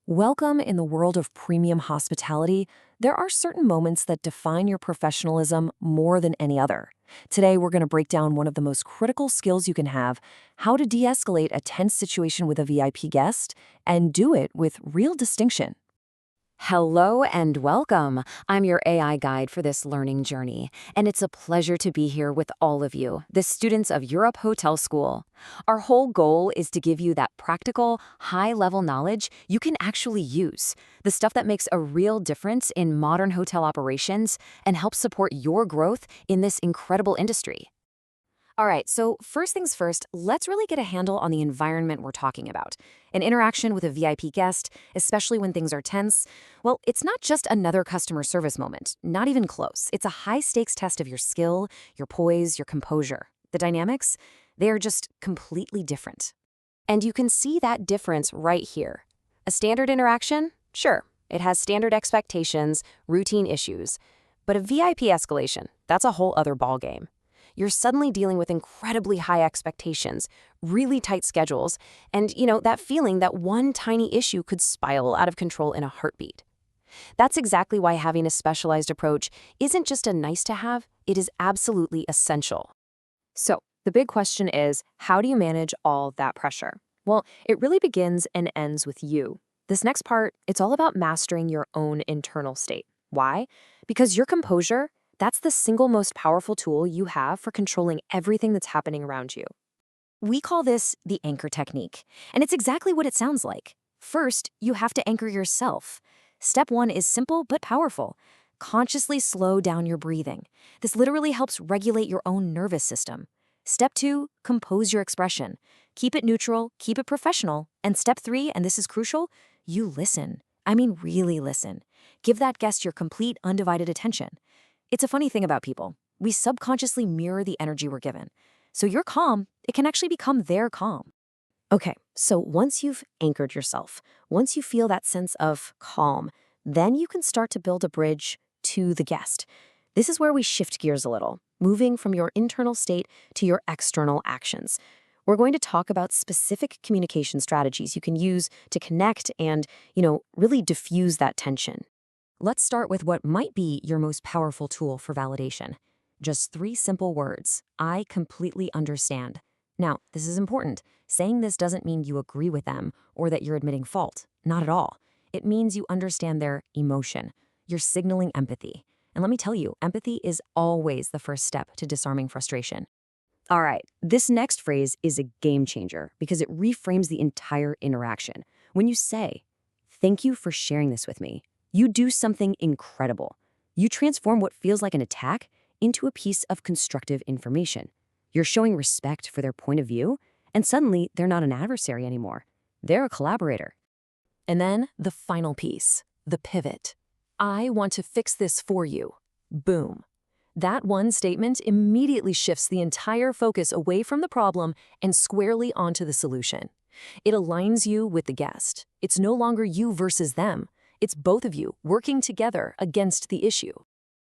Welcome in the world of premium hospitality. There are certain moments that define your professionalism more than any other. Today, we're going to break down one of the most critical skills you can have, how to de-escalate a tense situation with a VIP guest and do it with real distinction. Hello and welcome. I'm your AI guide for this learning journey, and it's a pleasure to be here with all of you, the students of Europe Hotel School. Our whole goal is to give you that practical, high-level knowledge you can actually use, the stuff that makes a real difference in modern hotel operations and helps support your growth in this incredible industry. All right, so first things first, let's really get a handle on the environment we're talking about. An interaction with a VIP guest, especially when things are tense, well, it's not just another customer service moment, not even close. It's a high-stakes test of your skill, your poise, your composure. The dynamics, they are just completely different. And you can see that difference right here. A standard interaction? Sure, it has standard expectations, routine issues. But a VIP escalation, that's a whole other ballgame. You're suddenly dealing with incredibly high expectations, really tight schedules, and, that feeling that one tiny issue could spiral out of control in a heartbeat. That's exactly why having a specialized approach isn't just a nice-to-have, it is absolutely essential. So, the big question is, how do you manage all that pressure? Well, it really begins and ends with you. This next part, it's all about mastering your own internal state. Why? Because your composure, that's the single most powerful tool you have for controlling everything that's happening around you. We call this the anchor technique, and it's exactly what it sounds like. First, you have to anchor yourself. Step one is simple but powerful. Consciously slow down your breathing. This literally helps regulate your own nervous system. Step two, compose your expression. Keep it neutral, keep it professional. And step three, and this is crucial, you listen. I mean, really listen. Give that guest your complete, undivided attention. It's a funny thing about people. We subconsciously mirror the energy we're given. So your calm, it can actually become their calm. Okay, so once you've anchored yourself, once you feel that sense of calm, then you can start to build a bridge to the guest. This is where we shift gears a little, moving from your internal state to your external actions. We're going to talk about specific communication strategies you can use to connect and, really diffuse that tension. Let's start with what might be your most powerful tool for validation. Just 3 simple words. I completely understand. Now, this is important. Saying this doesn't mean you agree with them or that you're admitting fault. Not at all. It means you understand their emotion. You're signaling empathy. And let me tell you, empathy is always the first step to disarming frustration. All right, this next phrase is a game changer because it reframes the entire interaction. When you say, "Thank you for sharing this with me," you do something incredible. You transform what feels like an attack into a piece of constructive information. You're showing respect for their point of view, and suddenly they're not an adversary anymore. They're a collaborator. And then the final piece, the pivot. I want to fix this for you. Boom. That one statement immediately shifts the entire focus away from the problem and squarely onto the solution. It aligns you with the guest. It's no longer you versus them. It's both of you working together against the issue.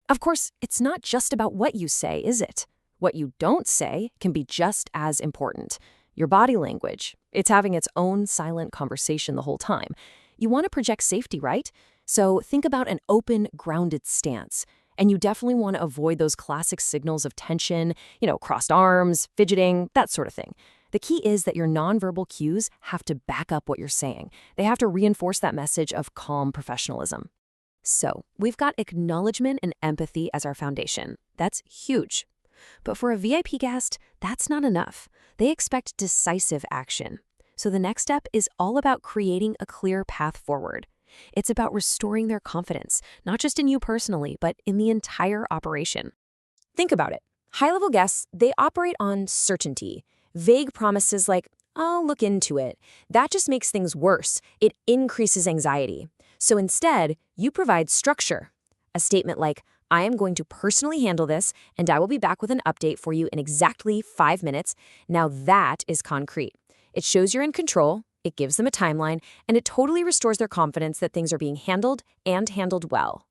Of course, it's not just about what you say, is it? What you don't say can be just as important. Your body language, it's having its own silent conversation the whole time. You want to project safety, right? So think about an open, grounded stance. And you definitely want to avoid those classic signals of tension, crossed arms, fidgeting, that sort of thing. The key is that your nonverbal cues have to back up what you're saying. They have to reinforce that message of calm professionalism. So, we've got acknowledgement and empathy as our foundation. That's huge. But for a VIP guest, that's not enough. They expect decisive action. So the next step is all about creating a clear path forward. It's about restoring their confidence, not just in you personally, but in the entire operation. Think about it. High-level guests, they operate on certainty. Vague promises like, "I'll look into it." That just makes things worse. It increases anxiety. So instead, you provide structure. A statement like, "I am going to personally handle this, and I will be back with an update for you in exactly 5 minutes." Now that is concrete. It shows you're in control, it gives them a timeline, and it totally restores their confidence that things are being handled and handled well.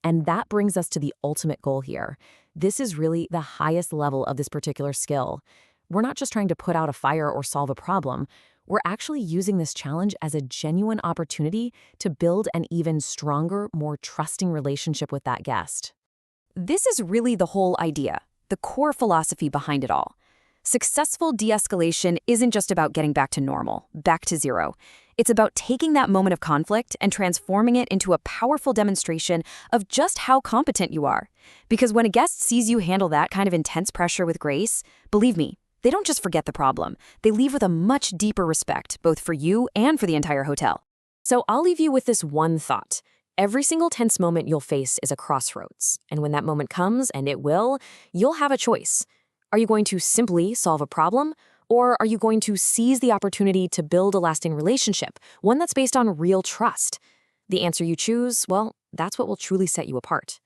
And that brings us to the ultimate goal here. This is really the highest level of this particular skill. We're not just trying to put out a fire or solve a problem. we're actually using this challenge as a genuine opportunity to build an even stronger, more trusting relationship with that guest. This is really the whole idea, the core philosophy behind it all. Successful de-escalation isn't just about getting back to normal, back to zero. It's about taking that moment of conflict and transforming it into a powerful demonstration of just how competent you are. Because when a guest sees you handle that kind of intense pressure with grace, believe me, they don't just forget the problem. They leave with a much deeper respect, both for you and for the entire hotel. So I'll leave you with this one thought. Every single tense moment you'll face is a crossroads. And when that moment comes, and it will, you'll have a choice. Are you going to simply solve a problem? Or are you going to seize the opportunity to build a lasting relationship, one that's based on real trust? The answer you choose, well, that's what will truly set you apart.